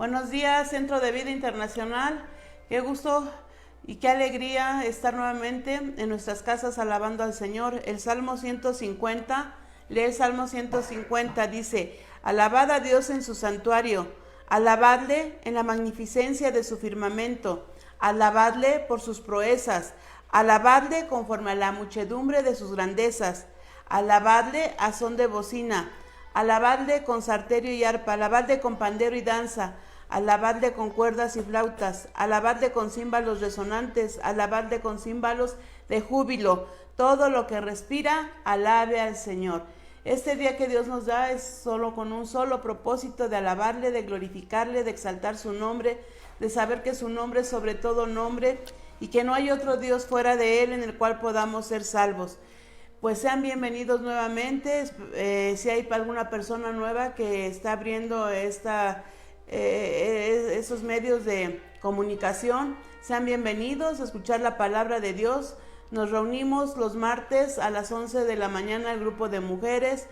Buenos días, Centro de Vida Internacional. Qué gusto y qué alegría estar nuevamente en nuestras casas alabando al Señor. El Salmo 150, lee el Salmo 150, dice: alabad a Dios en su santuario, alabadle en la magnificencia de su firmamento, alabadle por sus proezas, alabadle conforme a la muchedumbre de sus grandezas, alabadle a son de bocina, alabadle con salterio y arpa, alabadle con pandero y danza, alabadle con cuerdas y flautas, alabadle con címbalos resonantes, alabadle con címbalos de júbilo. Todo lo que respira, alabe al Señor. Este día que Dios nos da es solo con un solo propósito: de alabarle, de glorificarle, de exaltar su nombre, de saber que su nombre es sobre todo nombre y que no hay otro Dios fuera de él en el cual podamos ser salvos. Pues sean bienvenidos nuevamente. Si hay alguna persona nueva que está abriendo esos medios de comunicación, sean bienvenidos a escuchar la palabra de Dios. Nos reunimos los martes a las 11 de la mañana el grupo de mujeres,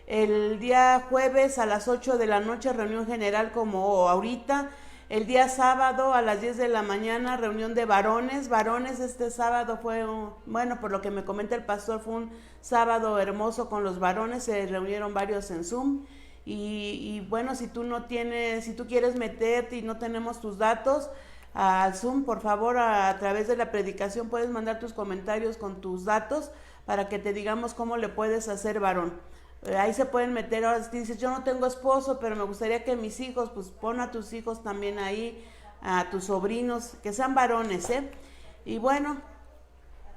el día jueves a las 8 de la noche reunión general como ahorita, el día sábado a las 10 de la mañana reunión de varones. Este sábado fue, por lo que me comenta el pastor, fue un sábado hermoso con los varones, se reunieron varios en Zoom. Y bueno, si tú quieres meterte y no tenemos tus datos al Zoom, por favor, a través de la predicación puedes mandar tus comentarios con tus datos para que te digamos cómo le puedes hacer varón. Ahí se pueden meter. Ahora si dices, yo no tengo esposo, pero me gustaría que mis hijos, pues pon a tus hijos también ahí, a tus sobrinos, que sean varones, Y bueno,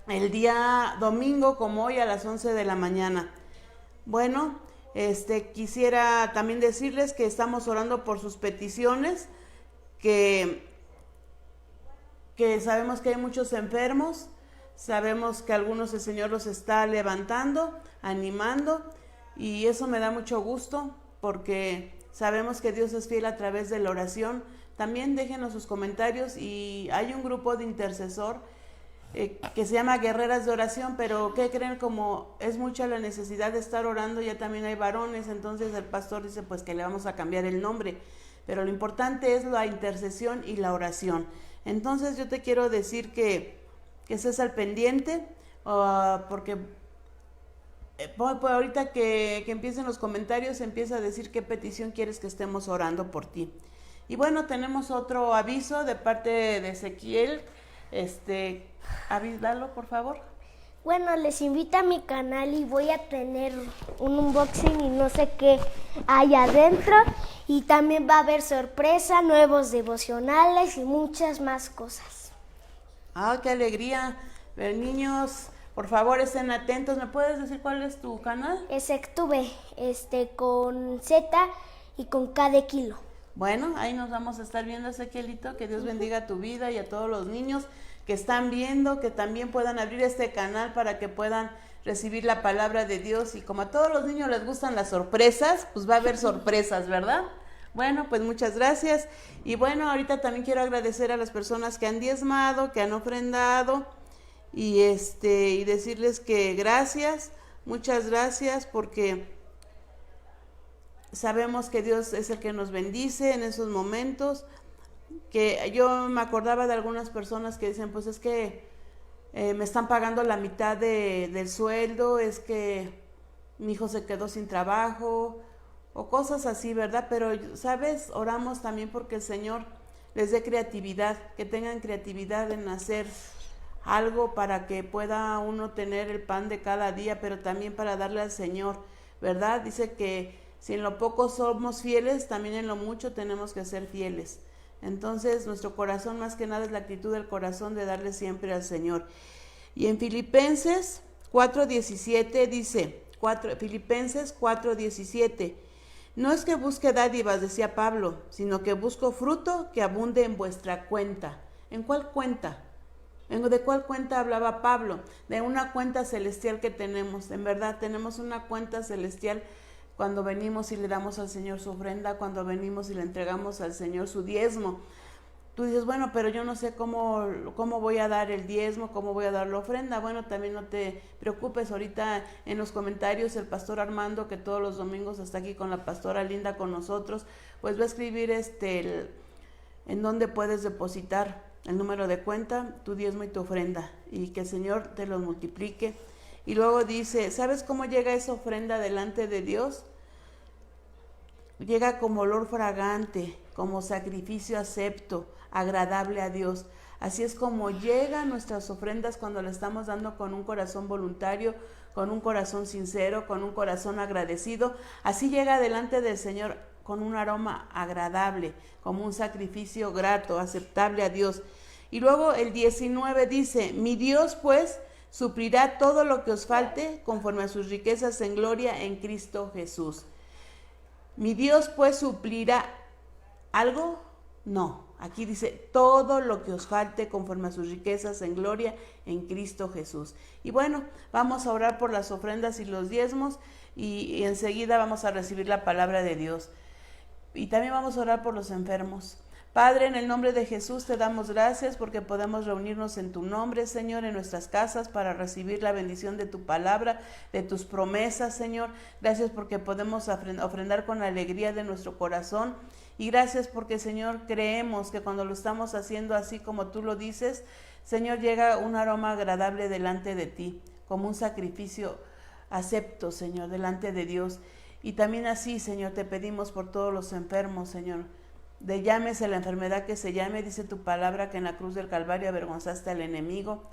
el día domingo, como hoy, a las 11 de la mañana. Bueno, quisiera también decirles que estamos orando por sus peticiones, que sabemos que hay muchos enfermos, sabemos que algunos el Señor los está levantando, animando, y eso me da mucho gusto porque sabemos que Dios es fiel a través de la oración. También déjenos sus comentarios, y hay un grupo de intercesor que se llama Guerreras de Oración, pero ¿qué creen? Como es mucha la necesidad de estar orando, ya también hay varones, entonces el pastor dice pues que le vamos a cambiar el nombre, pero lo importante es la intercesión y la oración. Entonces yo te quiero decir que estés al pendiente, porque pues ahorita que empiecen los comentarios, empieza a decir qué petición quieres que estemos orando por ti. Y bueno, tenemos otro aviso de parte de Ezequiel. Avísalo, por favor. Bueno, les invito a mi canal y voy a tener un unboxing y no sé qué hay adentro. Y también va a haber sorpresa, nuevos devocionales y muchas más cosas. ¡Ah, qué alegría! Niños, por favor, estén atentos. ¿Me puedes decir cuál es tu canal? Es Sectube, con Z y con K de kilo. Bueno, ahí nos vamos a estar viendo, Ezequielito. Que Dios bendiga tu vida y a todos los niños que están viendo, que también puedan abrir este canal para que puedan recibir la palabra de Dios. Y como a todos los niños les gustan las sorpresas, pues va a haber sorpresas, ¿verdad? Bueno, pues muchas gracias. Y bueno, ahorita también quiero agradecer a las personas que han diezmado, que han ofrendado, y decirles que gracias, muchas gracias, porque sabemos que Dios es el que nos bendice en esos momentos. Que yo me acordaba de algunas personas que dicen, pues es que me están pagando la mitad del sueldo, es que mi hijo se quedó sin trabajo, o cosas así, ¿verdad? Pero, ¿sabes? Oramos también porque el Señor les dé creatividad, que tengan creatividad en hacer algo para que pueda uno tener el pan de cada día, pero también para darle al Señor, ¿verdad? Dice que si en lo poco somos fieles, también en lo mucho tenemos que ser fieles. Entonces, nuestro corazón, más que nada, es la actitud del corazón de darle siempre al Señor. Y en Filipenses 4:17 dice, Filipenses 4:17, no es que busque dádivas, decía Pablo, sino que busco fruto que abunde en vuestra cuenta. ¿En cuál cuenta? ¿De cuál cuenta hablaba Pablo? De una cuenta celestial que tenemos. En verdad, tenemos una cuenta celestial cuando venimos y le damos al Señor su ofrenda, cuando venimos y le entregamos al Señor su diezmo. Tú dices, bueno, pero yo no sé cómo voy a dar el diezmo, cómo voy a dar la ofrenda. Bueno, también no te preocupes, ahorita en los comentarios el pastor Armando, que todos los domingos está aquí con la pastora Linda con nosotros, pues va a escribir en dónde puedes depositar el número de cuenta, tu diezmo y tu ofrenda, y que el Señor te los multiplique. Y luego dice, ¿sabes cómo llega esa ofrenda delante de Dios? Llega como olor fragante, como sacrificio acepto, agradable a Dios. Así es como llegan nuestras ofrendas cuando le estamos dando con un corazón voluntario, con un corazón sincero, con un corazón agradecido. Así llega delante del Señor con un aroma agradable, como un sacrificio grato, aceptable a Dios. Y luego el 19 dice, mi Dios pues suplirá todo lo que os falte conforme a sus riquezas en gloria en Cristo Jesús. Mi Dios pues suplirá algo, no. Aquí dice, todo lo que os falte conforme a sus riquezas en gloria en Cristo Jesús. Y bueno, vamos a orar por las ofrendas y los diezmos y enseguida vamos a recibir la palabra de Dios. Y también vamos a orar por los enfermos. Padre, en el nombre de Jesús te damos gracias porque podemos reunirnos en tu nombre, Señor, en nuestras casas para recibir la bendición de tu palabra, de tus promesas, Señor. Gracias porque podemos ofrendar con la alegría de nuestro corazón. Y gracias porque, Señor, creemos que cuando lo estamos haciendo así como tú lo dices, Señor, llega un aroma agradable delante de ti, como un sacrificio acepto, Señor, delante de Dios. Y también así, Señor, te pedimos por todos los enfermos, Señor. De llámese la enfermedad que se llame, dice tu palabra que en la cruz del Calvario avergonzaste al enemigo,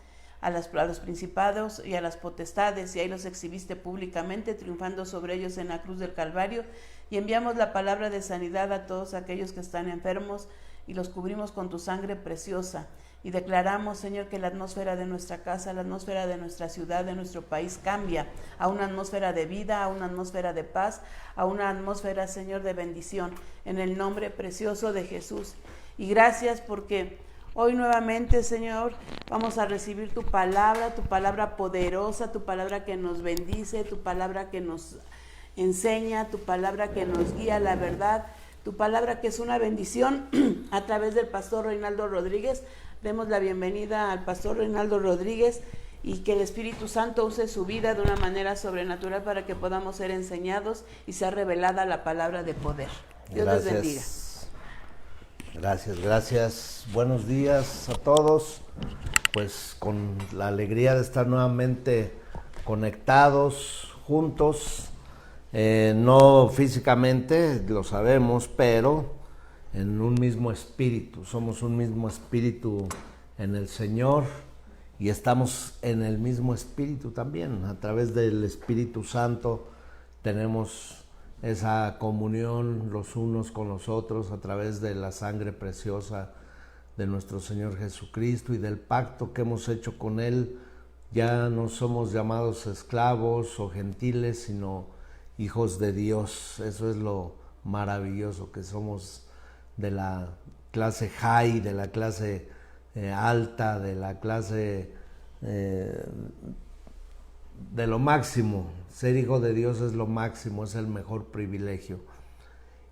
a los principados y a las potestades, y ahí los exhibiste públicamente, triunfando sobre ellos en la cruz del Calvario. Y enviamos la palabra de sanidad a todos aquellos que están enfermos y los cubrimos con tu sangre preciosa. Y declaramos, Señor, que la atmósfera de nuestra casa, la atmósfera de nuestra ciudad, de nuestro país cambia a una atmósfera de vida, a una atmósfera de paz, a una atmósfera, Señor, de bendición, en el nombre precioso de Jesús. Y gracias porque hoy nuevamente, Señor, vamos a recibir tu palabra poderosa, tu palabra que nos bendice, tu palabra que nos enseña, tu palabra que nos guía a la verdad, tu palabra que es una bendición a través del pastor Reinaldo Rodríguez. Demos la bienvenida al pastor Reinaldo Rodríguez y que el Espíritu Santo use su vida de una manera sobrenatural para que podamos ser enseñados y sea revelada la palabra de poder. Dios les bendiga. Gracias. Buenos días a todos. Pues con la alegría de estar nuevamente conectados, juntos, no físicamente, lo sabemos, pero en un mismo espíritu. Somos un mismo espíritu en el Señor y estamos en el mismo espíritu también. A través del Espíritu Santo tenemos esa comunión los unos con los otros a través de la sangre preciosa de nuestro Señor Jesucristo y del pacto que hemos hecho con Él. Ya no somos llamados esclavos o gentiles, sino hijos de Dios. Eso es lo maravilloso, que somos de la clase high, de la clase alta, de la clase de lo máximo. Ser hijo de Dios es lo máximo, es el mejor privilegio.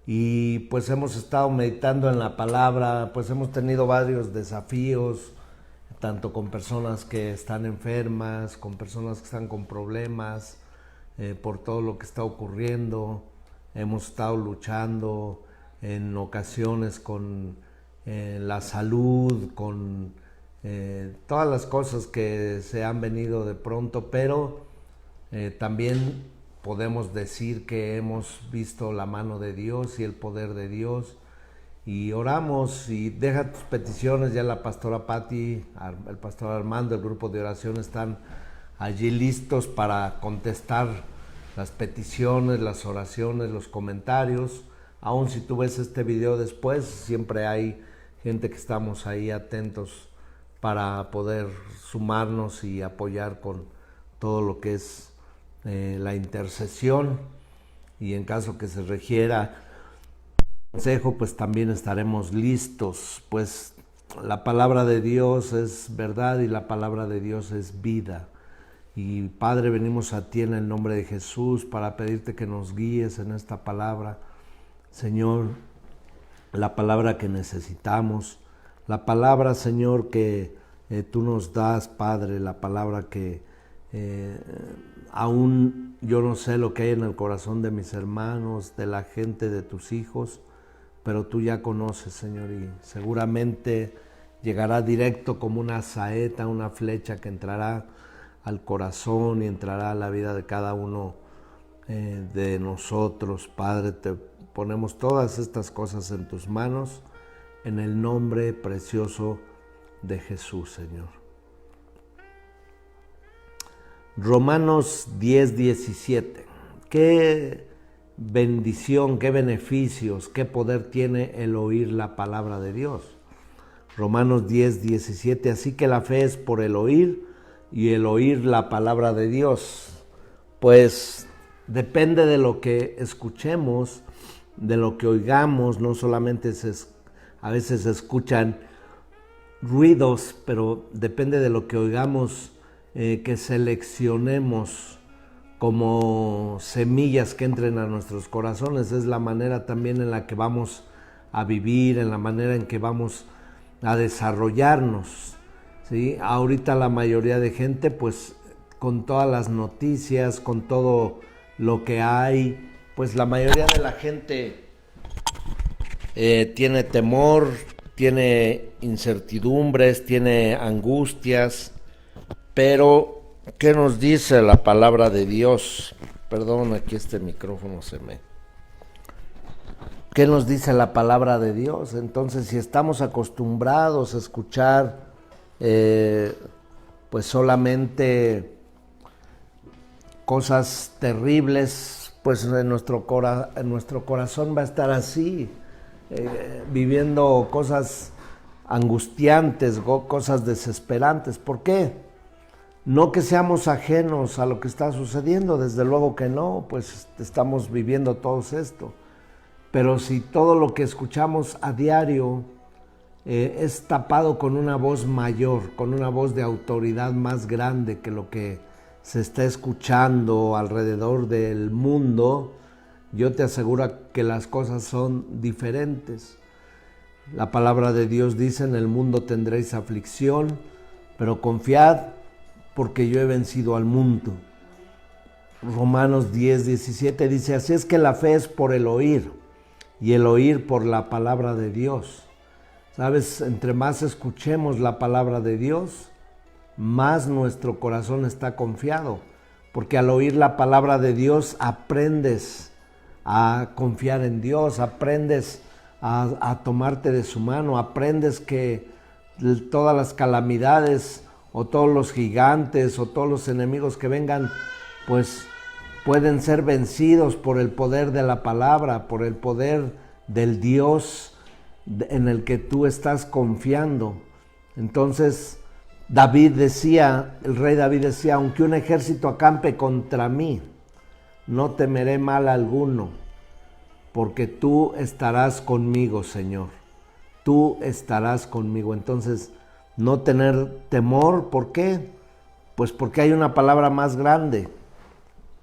Y pues hemos estado meditando en la palabra, pues hemos tenido varios desafíos, tanto con personas que están enfermas, con personas que están con problemas, por todo lo que está ocurriendo. Hemos estado luchando en ocasiones con la salud, con todas las cosas que se han venido de pronto, pero también podemos decir que hemos visto la mano de Dios y el poder de Dios, y oramos. Y deja tus peticiones, ya la pastora Patti, el pastor Armando, el grupo de oración están allí listos para contestar las peticiones, las oraciones, los comentarios. Aún si tú ves este video después, siempre hay gente que estamos ahí atentos para poder sumarnos y apoyar con todo lo que es la intercesión. Y en caso que se requiera consejo, pues también estaremos listos, pues la palabra de Dios es verdad y la palabra de Dios es vida. Y Padre, venimos a ti en el nombre de Jesús para pedirte que nos guíes en esta palabra, Señor, la palabra que necesitamos, la palabra, Señor, que tú nos das, Padre, la palabra que aún yo no sé lo que hay en el corazón de mis hermanos, de la gente, de tus hijos, pero tú ya conoces, Señor, y seguramente llegará directo como una saeta, una flecha que entrará al corazón y entrará a la vida de cada uno de nosotros. Padre, te ponemos todas estas cosas en tus manos, en el nombre precioso de Jesús, Señor. Romanos 10:17. Qué bendición, qué beneficios, qué poder tiene el oír la palabra de Dios. Romanos 10:17. Así que la fe es por el oír y el oír la palabra de Dios. Pues depende de lo que escuchemos, de lo que oigamos. No solamente a veces se escuchan ruidos, pero depende de lo que oigamos, que seleccionemos como semillas que entren a nuestros corazones. Es la manera también en la que vamos a vivir, en la manera en que vamos a desarrollarnos, ¿sí? Ahorita la mayoría de gente, pues con todas las noticias, con todo lo que hay, pues la mayoría de la gente tiene temor, tiene incertidumbres, tiene angustias, pero ¿qué nos dice la palabra de Dios? Perdón, aquí este micrófono ¿Qué nos dice la palabra de Dios? Entonces, si estamos acostumbrados a escuchar pues solamente cosas terribles, pues en nuestro corazón va a estar así, viviendo cosas angustiantes, cosas desesperantes. ¿Por qué? No que seamos ajenos a lo que está sucediendo, desde luego que no, pues estamos viviendo todo esto. Pero si todo lo que escuchamos a diario es tapado con una voz mayor, con una voz de autoridad más grande que lo que se está escuchando alrededor del mundo, yo te aseguro que las cosas son diferentes. La palabra de Dios dice: en el mundo tendréis aflicción, pero confiad, porque yo he vencido al mundo. Romanos 10:17 dice: así es que la fe es por el oír, y el oír por la palabra de Dios. ¿Sabes? Entre más escuchemos la palabra de Dios, más nuestro corazón está confiado, porque al oír la palabra de Dios aprendes a confiar en Dios, aprendes a tomarte de su mano, aprendes que todas las calamidades o todos los gigantes o todos los enemigos que vengan, pues pueden ser vencidos por el poder de la palabra, por el poder del Dios en el que tú estás confiando. Entonces el rey David decía: aunque un ejército acampe contra mí, no temeré mal alguno, porque tú estarás conmigo, Señor. Tú estarás conmigo. Entonces, no tener temor, ¿por qué? Pues porque hay una palabra más grande.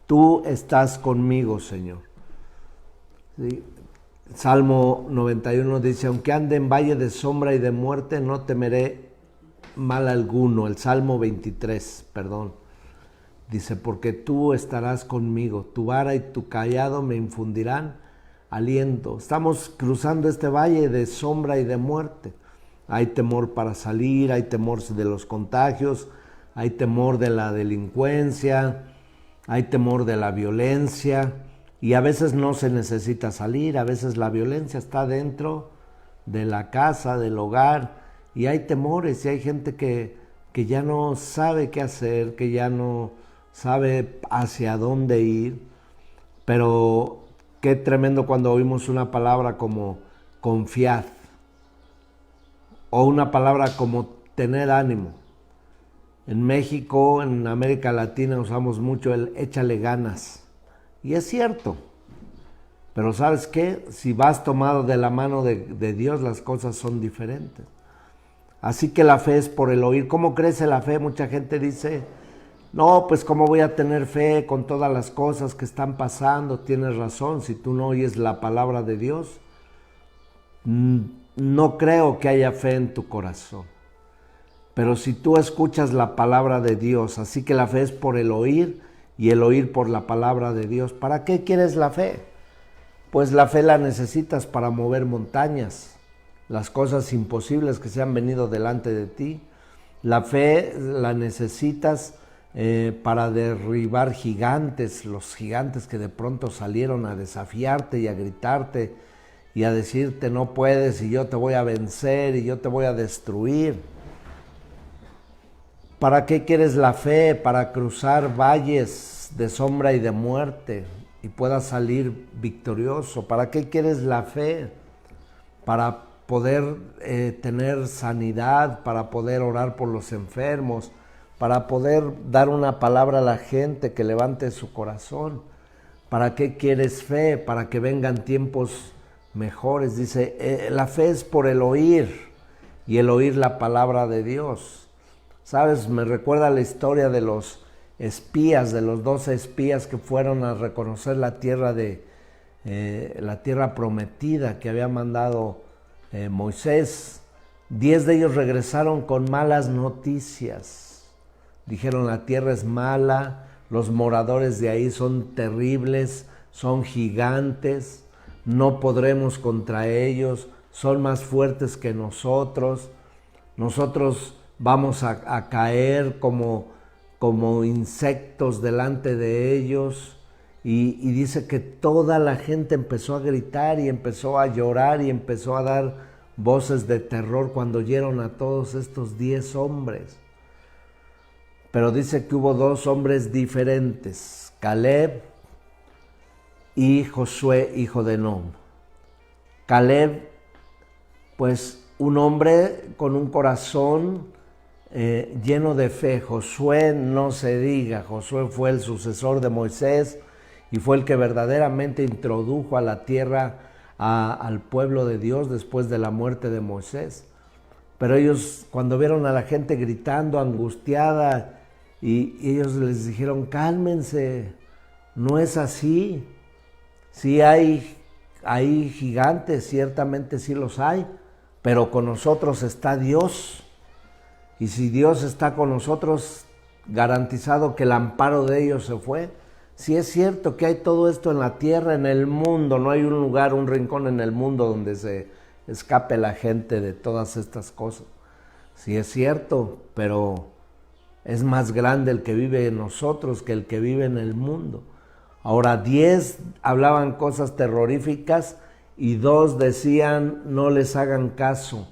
Tú estás conmigo, Señor. ¿Sí? Salmo 91 dice: aunque ande en valle de sombra y de muerte, no temeré mal alguno. El Salmo 23, dice: porque tú estarás conmigo, tu vara y tu cayado me infundirán aliento. Estamos cruzando este valle de sombra y de muerte. Hay temor para salir, hay temor de los contagios, hay temor de la delincuencia, hay temor de la violencia, y a veces no se necesita salir, a veces la violencia está dentro de la casa, del hogar, y hay temores, y hay gente que ya no sabe qué hacer, que ya no sabe hacia dónde ir. Pero qué tremendo cuando oímos una palabra como confiad, o una palabra como tener ánimo. En México, en América Latina, usamos mucho el échale ganas. Y es cierto. Pero ¿sabes qué? Si vas tomado de la mano de Dios, las cosas son diferentes. Así que la fe es por el oír. ¿Cómo crece la fe? Mucha gente dice: no, pues ¿cómo voy a tener fe con todas las cosas que están pasando? Tienes razón, si tú no oyes la palabra de Dios, no creo que haya fe en tu corazón. Pero si tú escuchas la palabra de Dios, así que la fe es por el oír y el oír por la palabra de Dios. ¿Para qué quieres la fe? pues la fe la necesitas para mover montañas, las cosas imposibles que se han venido delante de ti. La fe la necesitas para derribar gigantes, los gigantes que de pronto salieron a desafiarte y a gritarte y a decirte no puedes y yo te voy a vencer y yo te voy a destruir. ¿Para qué quieres la fe? Para cruzar valles de sombra y de muerte y puedas salir victorioso. ¿Para qué quieres la fe? Para poder tener sanidad, para poder orar por los enfermos, para poder dar una palabra a la gente que levante su corazón. ¿Para qué quieres fe? Para que vengan tiempos mejores. Dice, la fe es por el oír y el oír la palabra de Dios. ¿Sabes? Me recuerda la historia de los espías, de los 12 espías que fueron a reconocer la tierra la tierra prometida que había mandado Moisés. 10 de ellos regresaron con malas noticias. Dijeron, la tierra es mala, los moradores de ahí son terribles, son gigantes, no podremos contra ellos, son más fuertes que nosotros vamos a caer como insectos delante de ellos. Y dice que toda la gente empezó a gritar y empezó a llorar y empezó a dar voces de terror cuando oyeron a todos estos 10 hombres. Pero dice que hubo 2 hombres diferentes, Caleb y Josué, hijo de Nun. Caleb, pues un hombre con un corazón lleno de fe. Josué no se diga, Josué fue el sucesor de Moisés y fue el que verdaderamente introdujo a la tierra al pueblo de Dios después de la muerte de Moisés. Pero ellos, cuando vieron a la gente gritando, angustiada, y ellos les dijeron, cálmense, no es así. Sí hay gigantes, ciertamente sí los hay, pero con nosotros está Dios. Y si Dios está con nosotros, garantizado que el amparo de ellos se fue. Sí es cierto que hay todo esto en la tierra, en el mundo, no hay un lugar, un rincón en el mundo donde se escape la gente de todas estas cosas. Sí es cierto, pero es más grande el que vive en nosotros que el que vive en el mundo. Ahora 10 hablaban cosas terroríficas y 2 decían no les hagan caso.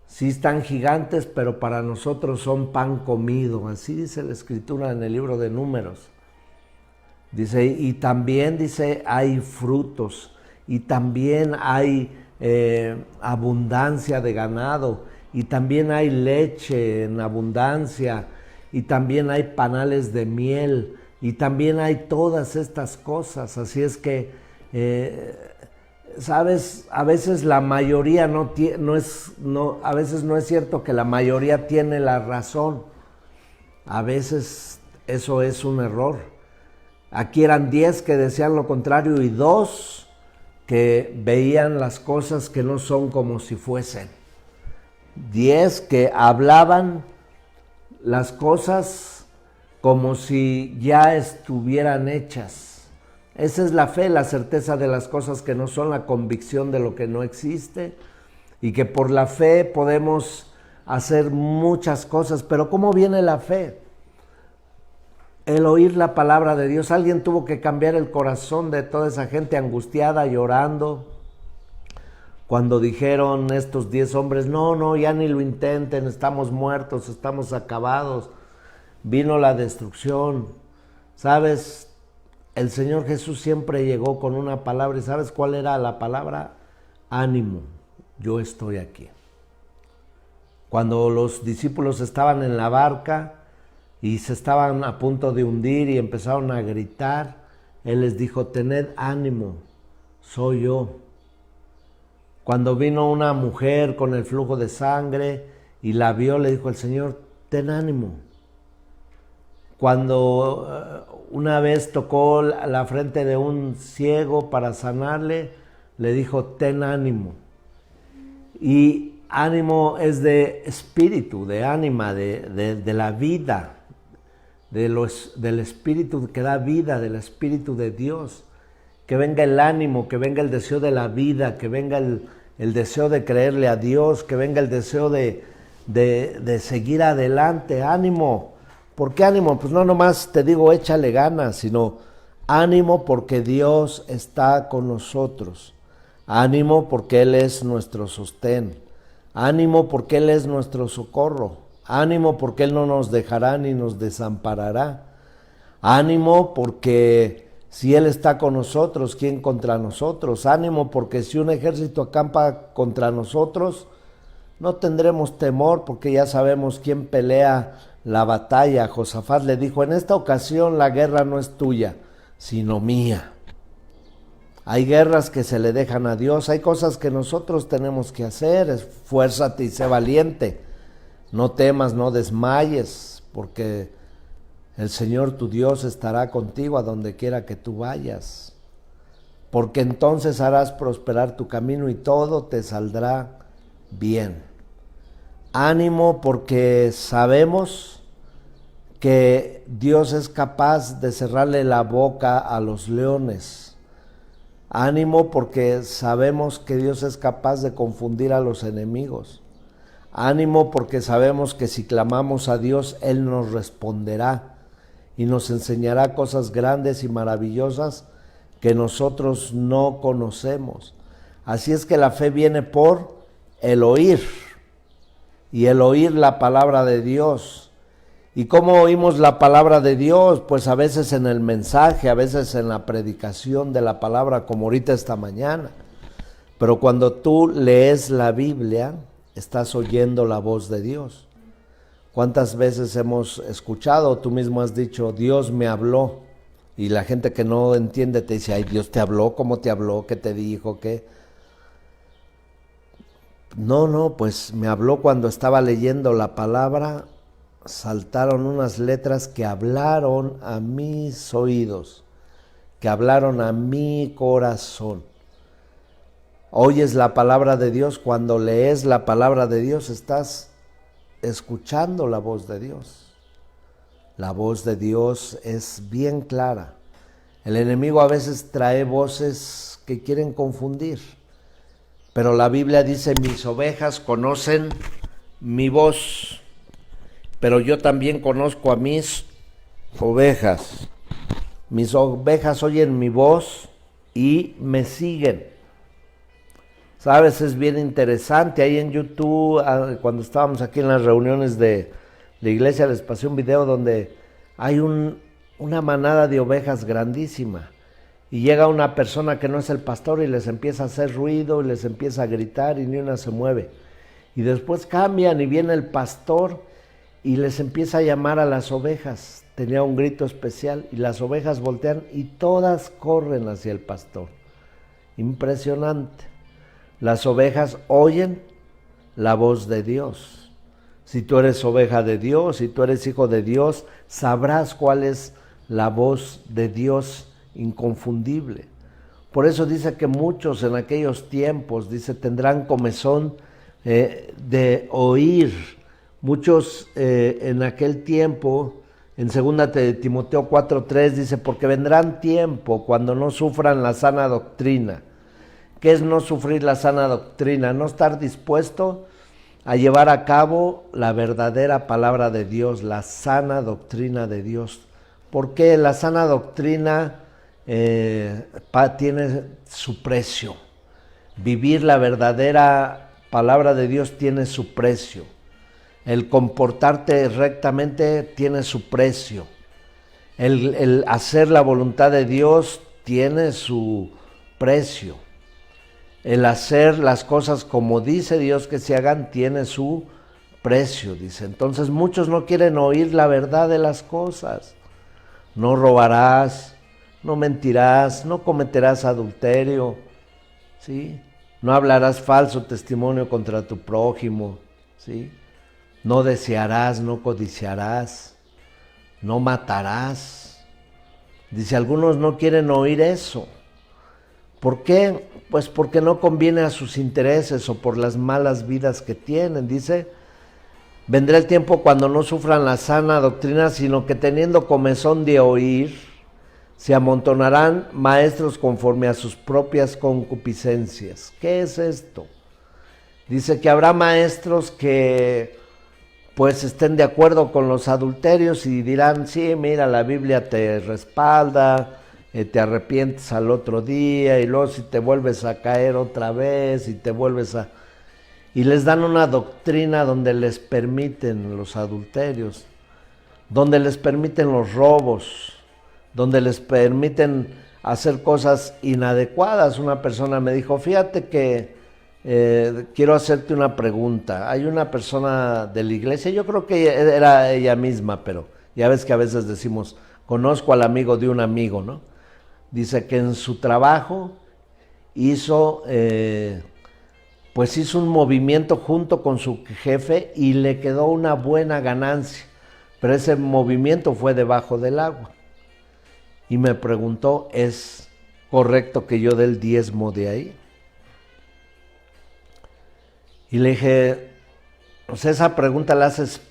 Sí están gigantes, pero para nosotros son pan comido. Así dice la Escritura en el libro de Números. Dice, y también dice, hay frutos, y también hay abundancia de ganado, y también hay leche en abundancia, y también hay panales de miel, y también hay todas estas cosas. Así es que, ¿sabes? A veces la mayoría a veces no es cierto que la mayoría tiene la razón. A veces eso es un error. Aquí eran 10 que decían lo contrario y 2 que veían las cosas que no son como si fuesen. 10 que hablaban las cosas como si ya estuvieran hechas. Esa es la fe, la certeza de las cosas que no son, la convicción de lo que no existe, y que por la fe podemos hacer muchas cosas. Pero ¿cómo viene la fe? El oír la palabra de Dios. Alguien tuvo que cambiar el corazón de toda esa gente angustiada, llorando, cuando dijeron estos 10 hombres, no, ya ni lo intenten, estamos muertos, estamos acabados, vino la destrucción. ¿Sabes? El Señor Jesús siempre llegó con una palabra, ¿y sabes cuál era la palabra? Ánimo, yo estoy aquí. Cuando los discípulos estaban en la barca y se estaban a punto de hundir y empezaron a gritar, Él les dijo, tened ánimo, soy yo. Cuando vino una mujer con el flujo de sangre y la vio, le dijo el Señor, ten ánimo. Cuando una vez tocó la frente de un ciego para sanarle, le dijo, ten ánimo. Y ánimo es de espíritu, de ánima, de la vida, del espíritu que da vida, del Espíritu de Dios. que venga el ánimo, que venga el deseo de la vida, que venga el deseo de creerle a Dios, que venga el deseo de seguir adelante. Ánimo. ¿Por qué ánimo? Pues no nomás te digo échale ganas, sino ánimo porque Dios está con nosotros. Ánimo porque Él es nuestro sostén. Ánimo porque Él es nuestro socorro. Ánimo porque Él no nos dejará ni nos desamparará. Ánimo porque si Él está con nosotros, ¿quién contra nosotros? Ánimo porque si un ejército acampa contra nosotros, no tendremos temor porque ya sabemos quién pelea la batalla. Josafat le dijo, en esta ocasión la guerra no es tuya, sino mía. Hay guerras que se le dejan a Dios, hay cosas que nosotros tenemos que hacer. Esfuérzate y sé valiente. No temas, no desmayes, porque el Señor tu Dios estará contigo a donde quiera que tú vayas. Porque entonces harás prosperar tu camino y todo te saldrá bien. Ánimo porque sabemos que Dios es capaz de cerrarle la boca a los leones. Ánimo porque sabemos que Dios es capaz de confundir a los enemigos. Ánimo porque sabemos que si clamamos a Dios, Él nos responderá y nos enseñará cosas grandes y maravillosas que nosotros no conocemos. Así es que la fe viene por el oír, y el oír la palabra de Dios. ¿Y cómo oímos la palabra de Dios? Pues a veces en el mensaje, a veces en la predicación de la palabra, como ahorita esta mañana. Pero cuando tú lees la Biblia, estás oyendo la voz de Dios. ¿Cuántas veces hemos escuchado, tú mismo has dicho, Dios me habló? Y la gente que no entiende te dice, ay, Dios te habló, ¿cómo te habló? ¿Qué te dijo? ¿Qué? No, pues me habló cuando estaba leyendo la palabra, saltaron unas letras que hablaron a mis oídos, que hablaron a mi corazón. Oyes la palabra de Dios, cuando lees la palabra de Dios estás escuchando la voz de Dios. La voz de Dios es bien clara. El enemigo a veces trae voces que quieren confundir, pero la Biblia dice, mis ovejas conocen mi voz, pero yo también conozco a mis ovejas. Mis ovejas oyen mi voz y me siguen. Sabes, es bien interesante. Ahí en YouTube, cuando estábamos aquí en las reuniones de la iglesia, les pasé un video donde hay una manada de ovejas grandísima. Y llega una persona que no es el pastor y les empieza a hacer ruido y les empieza a gritar y ni una se mueve. Y después cambian y viene el pastor y les empieza a llamar a las ovejas. Tenía un grito especial y las ovejas voltean y todas corren hacia el pastor. Impresionante. Las ovejas oyen la voz de Dios. Si tú eres oveja de Dios, si tú eres hijo de Dios, sabrás cuál es la voz de Dios inconfundible. Por eso dice que muchos en aquellos tiempos, dice, tendrán comezón de oír. Muchos en aquel tiempo, en 2 Timoteo 4:3 dice, porque vendrán tiempo cuando no sufran la sana doctrina. ¿Qué es no sufrir la sana doctrina? No estar dispuesto a llevar a cabo la verdadera palabra de Dios, la sana doctrina de Dios. ¿Por qué? La sana doctrina tiene su precio. Vivir la verdadera palabra de Dios tiene su precio. El comportarte rectamente tiene su precio. El hacer la voluntad de Dios tiene su precio. El hacer las cosas como dice Dios que se hagan tiene su precio, dice. Entonces muchos no quieren oír la verdad de las cosas. No robarás, no mentirás, no cometerás adulterio, ¿sí? No hablarás falso testimonio contra tu prójimo, ¿sí? No desearás, no codiciarás, no matarás. Dice, algunos no quieren oír eso. ¿Por qué? Pues porque no conviene a sus intereses o por las malas vidas que tienen. Dice, vendrá el tiempo cuando no sufran la sana doctrina, sino que teniendo comezón de oír, se amontonarán maestros conforme a sus propias concupiscencias. ¿Qué es esto? Dice que habrá maestros que pues estén de acuerdo con los adulterios y dirán, sí, mira, la Biblia te respalda, te arrepientes al otro día y luego si te vuelves a caer otra vez y te vuelves a... Y les dan una doctrina donde les permiten los adulterios, donde les permiten los robos, donde les permiten hacer cosas inadecuadas. Una persona me dijo, fíjate que quiero hacerte una pregunta. Hay una persona de la iglesia, yo creo que era ella misma, pero ya ves que a veces decimos, conozco al amigo de un amigo, ¿no? Dice que en su trabajo hizo un movimiento junto con su jefe y le quedó una buena ganancia, pero ese movimiento fue debajo del agua. Y me preguntó, ¿es correcto que yo dé el diezmo de ahí? Y le dije, pues esa pregunta la haces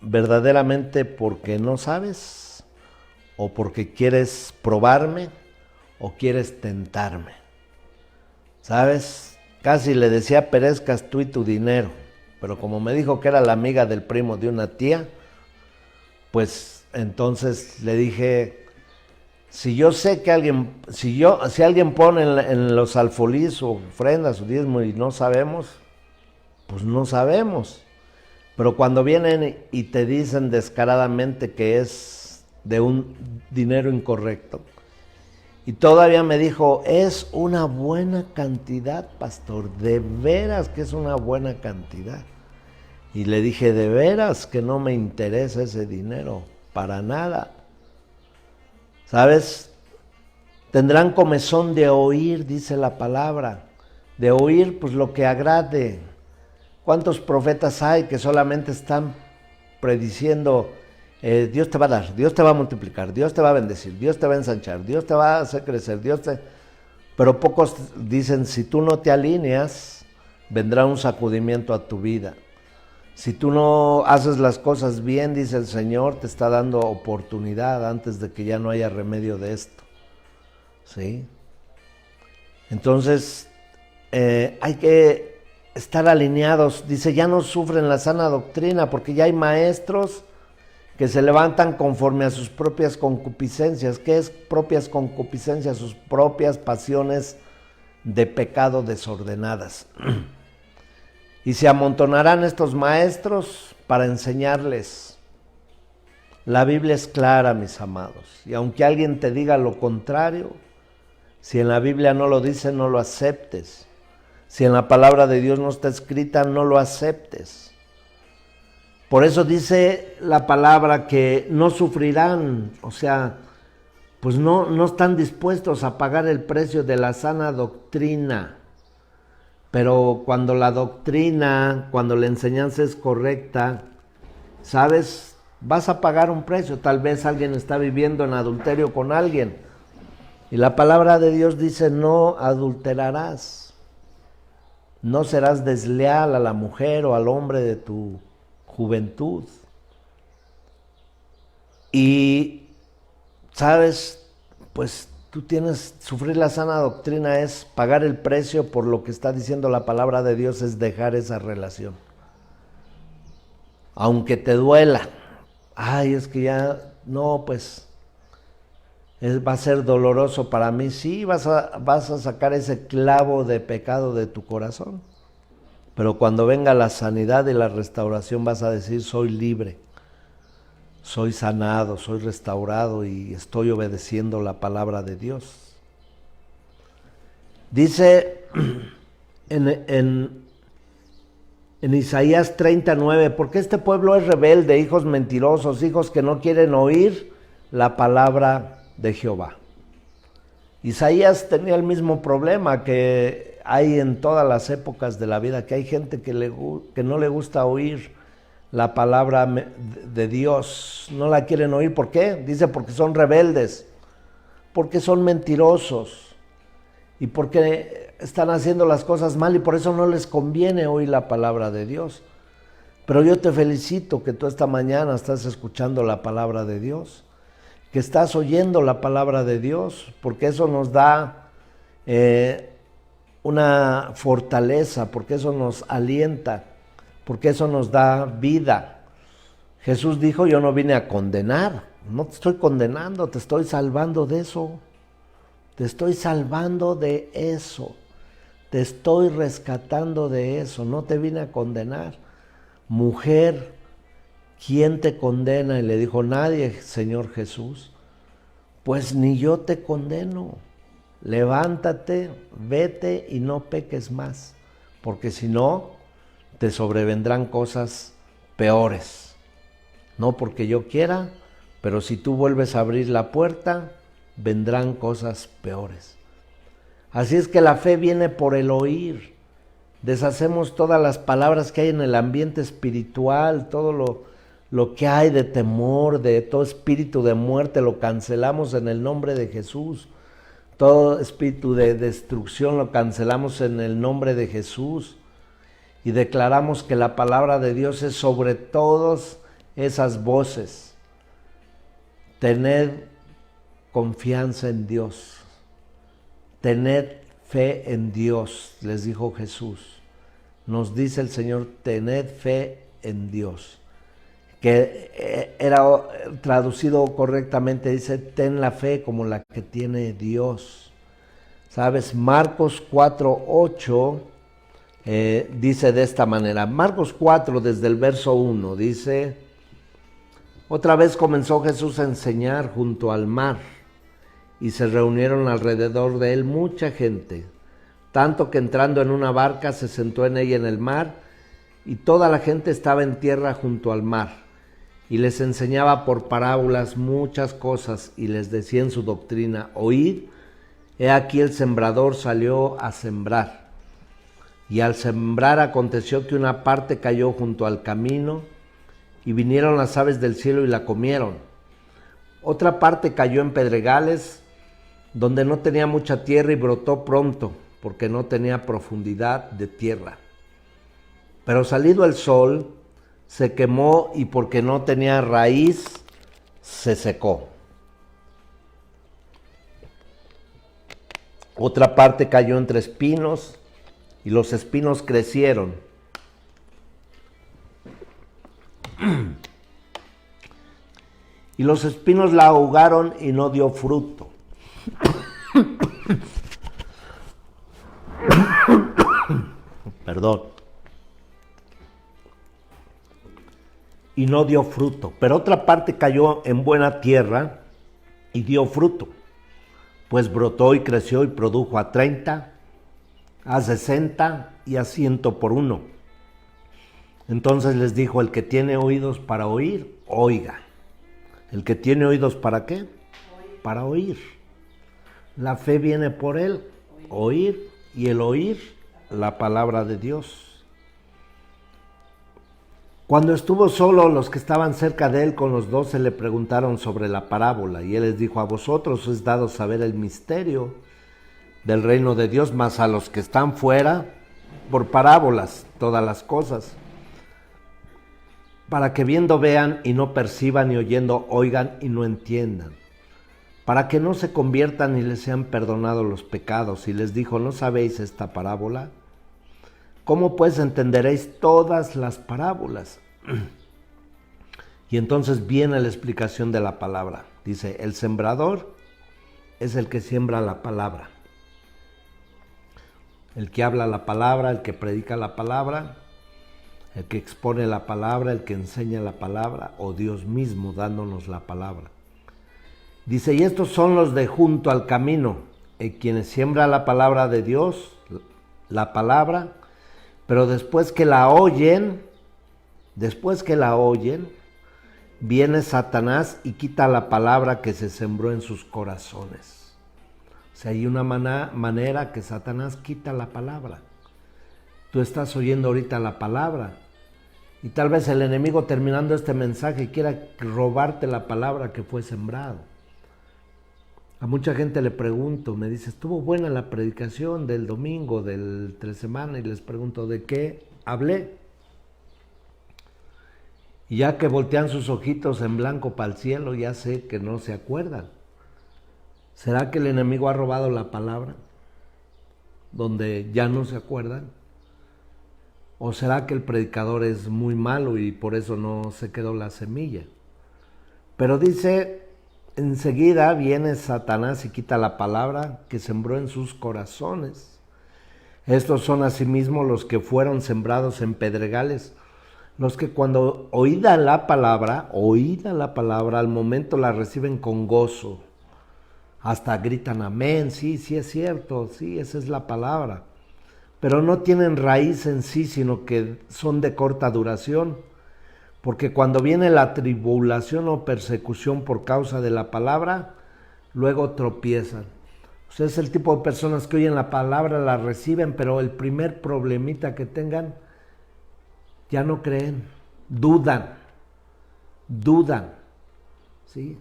verdaderamente porque no sabes, o porque quieres probarme, o quieres tentarme. ¿Sabes? Casi le decía, perezcas tú y tu dinero, pero como me dijo que era la amiga del primo de una tía, pues entonces le dije, si yo sé que alguien, si alguien pone en los alfolís su ofrenda, su diezmo y no sabemos, pues no sabemos. Pero cuando vienen y te dicen descaradamente que es de un dinero incorrecto, y todavía me dijo, es una buena cantidad, pastor, de veras que es una buena cantidad. Y le dije, de veras que no me interesa ese dinero, para nada. ¿Sabes? Tendrán comezón de oír, dice la palabra, de oír pues lo que agrade. ¿Cuántos profetas hay que solamente están prediciendo, Dios te va a dar, Dios te va a multiplicar, Dios te va a bendecir, Dios te va a ensanchar, Dios te va a hacer crecer, Pero pocos dicen, si tú no te alineas, vendrá un sacudimiento a tu vida. Si tú no haces las cosas bien, dice el Señor, te está dando oportunidad antes de que ya no haya remedio de esto. ¿Sí? Entonces, hay que estar alineados. Dice, ya no sufren la sana doctrina porque ya hay maestros que se levantan conforme a sus propias concupiscencias. ¿Qué es propias concupiscencias? Sus propias pasiones de pecado desordenadas. Y se amontonarán estos maestros para enseñarles. La Biblia es clara, mis amados, y aunque alguien te diga lo contrario, si en la Biblia no lo dice, no lo aceptes. Si en la palabra de Dios no está escrita, no lo aceptes. Por eso dice la palabra que no sufrirán, o sea, pues no están dispuestos a pagar el precio de la sana doctrina. Pero cuando la doctrina, cuando la enseñanza es correcta, ¿sabes? Vas a pagar un precio. Tal vez alguien está viviendo en adulterio con alguien. Y la palabra de Dios dice, no adulterarás. No serás desleal a la mujer o al hombre de tu juventud. Y, ¿sabes? Pues tú sufrir la sana doctrina es pagar el precio por lo que está diciendo la palabra de Dios, es dejar esa relación. Aunque te duela, ay, es que ya, no, pues, va a ser doloroso para mí. Sí, vas a sacar ese clavo de pecado de tu corazón. Pero cuando venga la sanidad y la restauración vas a decir, soy libre. Soy sanado, soy restaurado y estoy obedeciendo la palabra de Dios. Dice en Isaías 39, porque este pueblo es rebelde, hijos mentirosos, hijos que no quieren oír la palabra de Jehová. Isaías tenía el mismo problema que hay en todas las épocas de la vida, que hay gente que no le gusta oír la palabra de Dios, no la quieren oír. ¿Por qué? Dice, porque son rebeldes, porque son mentirosos y porque están haciendo las cosas mal y por eso no les conviene oír la palabra de Dios. Pero yo te felicito que tú esta mañana estás escuchando la palabra de Dios, que estás oyendo la palabra de Dios, porque eso nos da una fortaleza, porque eso nos alienta, porque eso nos da vida. Jesús dijo, yo no vine a condenar, no te estoy condenando, te estoy salvando de eso. Te estoy salvando de eso. Te estoy rescatando de eso. No te vine a condenar. Mujer, ¿quién te condena? Y le dijo, nadie, Señor Jesús. Pues ni yo te condeno. Levántate, vete y no peques más, porque si no, te sobrevendrán cosas peores. No porque yo quiera, pero si tú vuelves a abrir la puerta, vendrán cosas peores. Así es que la fe viene por el oír. Deshacemos todas las palabras que hay en el ambiente espiritual, todo lo que hay de temor, de todo espíritu de muerte, lo cancelamos en el nombre de Jesús. Todo espíritu de destrucción lo cancelamos en el nombre de Jesús. Y declaramos que la palabra de Dios es sobre todas esas voces. Tened confianza en Dios. Tened fe en Dios, les dijo Jesús. Nos dice el Señor, tened fe en Dios. Que era traducido correctamente, dice, ten la fe como la que tiene Dios. ¿Sabes? Marcos 4:8 dice de esta manera. Marcos 4, desde el verso 1, dice, otra vez comenzó Jesús a enseñar junto al mar, y se reunieron alrededor de él mucha gente, tanto que entrando en una barca se sentó en ella en el mar, y toda la gente estaba en tierra junto al mar, y les enseñaba por parábolas muchas cosas, y les decía en su doctrina, oíd, he aquí el sembrador salió a sembrar, y al sembrar aconteció que una parte cayó junto al camino, y vinieron las aves del cielo y la comieron. Otra parte cayó en pedregales, donde no tenía mucha tierra y brotó pronto, porque no tenía profundidad de tierra. Pero salido el sol, se quemó y porque no tenía raíz, se secó. Otra parte cayó entre espinos y los espinos crecieron. Y los espinos la ahogaron y no dio fruto. Perdón. Y no dio fruto. Pero otra parte cayó en buena tierra y dio fruto. Pues brotó y creció y produjo a 30, a 60 y a 100 por uno. Entonces les dijo, el que tiene oídos para oír, oiga. ¿El que tiene oídos para qué? Para oír. La fe viene por el oír, y el oír la palabra de Dios. Cuando estuvo solo, los que estaban cerca de él con los 12 le preguntaron sobre la parábola, y él les dijo, a vosotros os es dado saber el misterio del reino de Dios, mas a los que están fuera, por parábolas, todas las cosas, para que viendo vean y no perciban, y oyendo oigan y no entiendan, para que no se conviertan y les sean perdonados los pecados. Y les dijo, ¿no sabéis esta parábola? ¿Cómo pues entenderéis todas las parábolas? Y entonces viene la explicación de la palabra. Dice, el sembrador es el que siembra la palabra. El que habla la palabra, el que predica la palabra, el que expone la palabra, el que enseña la palabra, o Dios mismo dándonos la palabra. Dice, y estos son los de junto al camino, quienes siembran la palabra de Dios, la palabra, pero después que la oyen, viene Satanás y quita la palabra que se sembró en sus corazones. O sea, hay una manera que Satanás quita la palabra. Tú estás oyendo ahorita la palabra, y tal vez el enemigo, terminando este mensaje, quiera robarte la palabra que fue sembrado. A mucha gente le pregunto, me dice, estuvo buena la predicación del domingo, del 3 semanas, y les pregunto, ¿de qué hablé? Y ya que voltean sus ojitos en blanco para el cielo, ya sé que no se acuerdan. ¿Será que el enemigo ha robado la palabra? Donde ya no se acuerdan. ¿O será que el predicador es muy malo y por eso no se quedó la semilla? Pero dice, enseguida viene Satanás y quita la palabra que sembró en sus corazones. Estos son asimismo los que fueron sembrados en pedregales, los que cuando oída la palabra, al momento la reciben con gozo. Hasta gritan amén, sí es cierto, sí, esa es la palabra. Pero no tienen raíz en sí, sino que son de corta duración. Porque cuando viene la tribulación o persecución por causa de la palabra, luego tropiezan. O sea, es el tipo de personas que oyen la palabra, la reciben, pero el primer problemita que tengan, ya no creen, dudan, ¿sí?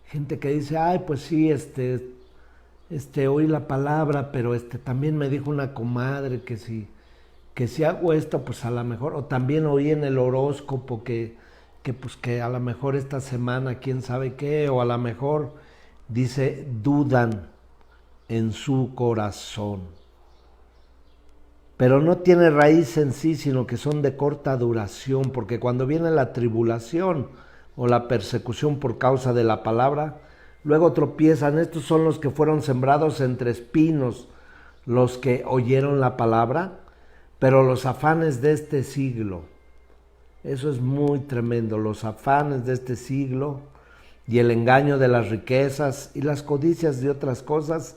Gente que dice, ay, pues sí, oí la palabra, pero también me dijo una comadre que si hago esto, pues a lo mejor, o también oí en el horóscopo que a lo mejor esta semana, quién sabe qué, o a lo mejor, dice, dudan en su corazón. Pero no tiene raíz en sí, sino que son de corta duración, porque cuando viene la tribulación o la persecución por causa de la palabra, luego tropiezan. Estos son los que fueron sembrados entre espinos, los que oyeron la palabra, pero los afanes de este siglo, eso es muy tremendo, los afanes de este siglo y el engaño de las riquezas y las codicias de otras cosas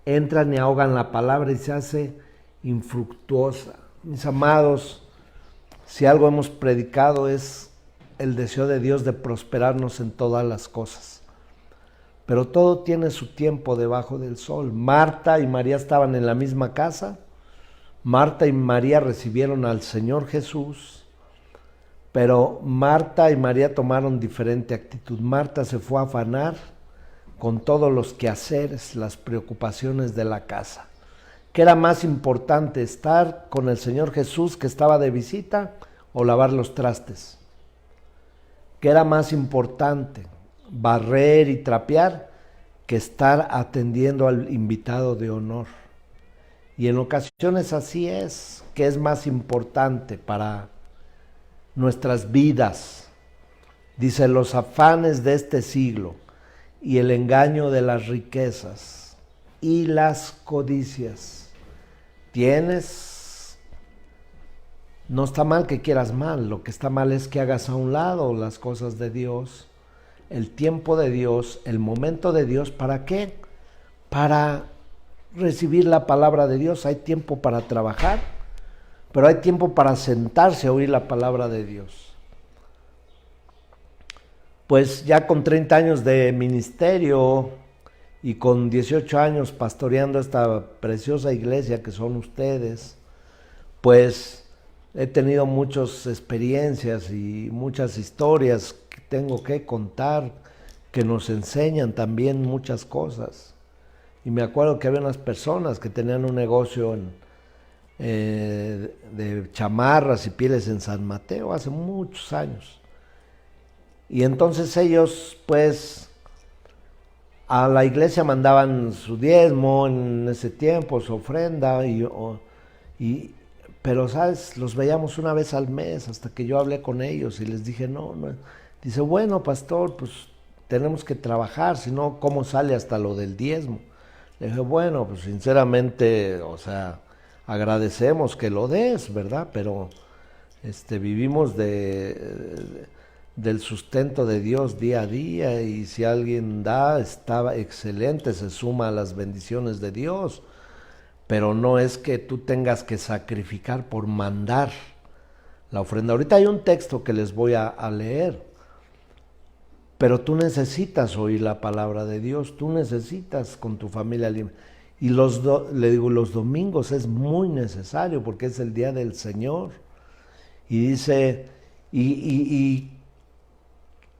entran y ahogan la palabra y se hace infructuosa. Mis amados, si algo hemos predicado es el deseo de Dios de prosperarnos en todas las cosas. Pero todo tiene su tiempo debajo del sol. Marta y María estaban en la misma casa. Marta y María recibieron al Señor Jesús, pero Marta y María tomaron diferente actitud. Marta se fue a afanar con todos los quehaceres, las preocupaciones de la casa. ¿Qué era más importante, estar con el Señor Jesús que estaba de visita o lavar los trastes? ¿Qué era más importante, barrer y trapear, que estar atendiendo al invitado de honor? Y en ocasiones así es, que es más importante para nuestras vidas. Dice, los afanes de este siglo y el engaño de las riquezas y las codicias. No está mal que quieras mal, lo que está mal es que hagas a un lado las cosas de Dios, el tiempo de Dios, el momento de Dios. ¿Para qué? Para recibir la palabra de Dios. Hay tiempo para trabajar, pero hay tiempo para sentarse a oír la palabra de Dios. Pues ya con 30 años de ministerio y con 18 años pastoreando esta preciosa iglesia que son ustedes, pues he tenido muchas experiencias y muchas historias que tengo que contar, que nos enseñan también muchas cosas. Y me acuerdo que había unas personas que tenían un negocio de chamarras y pieles en San Mateo hace muchos años. Y entonces ellos, pues, a la iglesia mandaban su diezmo en ese tiempo, su ofrenda, pero, ¿sabes? Los veíamos una vez al mes hasta que yo hablé con ellos y les dije, no. Dice, bueno, pastor, pues tenemos que trabajar, si no, ¿cómo sale hasta lo del diezmo? Le dije, bueno, pues sinceramente, o sea, agradecemos que lo des, ¿verdad? Pero vivimos del sustento de Dios día a día, y si alguien da, está excelente, se suma a las bendiciones de Dios, pero no es que tú tengas que sacrificar por mandar la ofrenda. Ahorita hay un texto que les voy a leer, pero tú necesitas oír la palabra de Dios, tú necesitas con tu familia. Y los domingos es muy necesario porque es el día del Señor. Y dice, y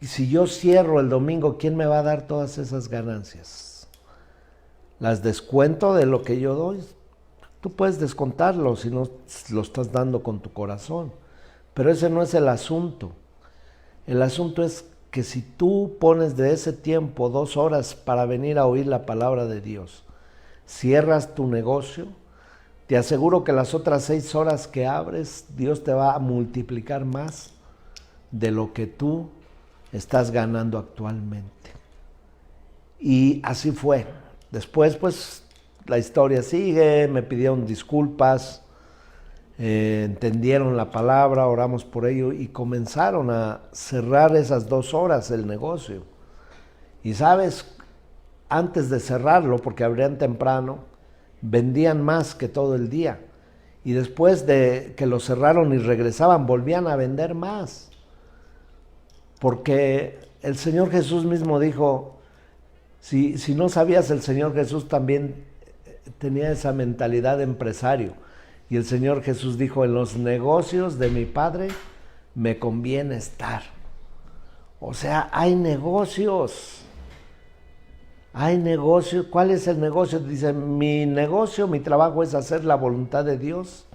si yo cierro el domingo, ¿quién me va a dar todas esas ganancias? Las descuento de lo que yo doy. Tú puedes descontarlo si no lo estás dando con tu corazón, pero ese no es el asunto. El asunto es que si tú pones de ese tiempo 2 horas para venir a oír la palabra de Dios, cierras tu negocio, te aseguro que las otras 6 horas que abres, Dios te va a multiplicar más de lo que tú estás ganando actualmente. Y así fue. Después, pues, la historia sigue, me pidieron disculpas, entendieron la palabra, oramos por ello y comenzaron a cerrar esas 2 horas el negocio. Y sabes, antes de cerrarlo, porque abrían temprano, vendían más que todo el día. Y después de que lo cerraron y regresaban, volvían a vender más. Porque el Señor Jesús mismo dijo, si no sabías, el Señor Jesús también tenía esa mentalidad de empresario. Y el Señor Jesús dijo, en los negocios de mi Padre me conviene estar. O sea, hay negocios. Hay negocio. ¿Cuál es el negocio? Dice, mi negocio, mi trabajo es hacer la voluntad de Dios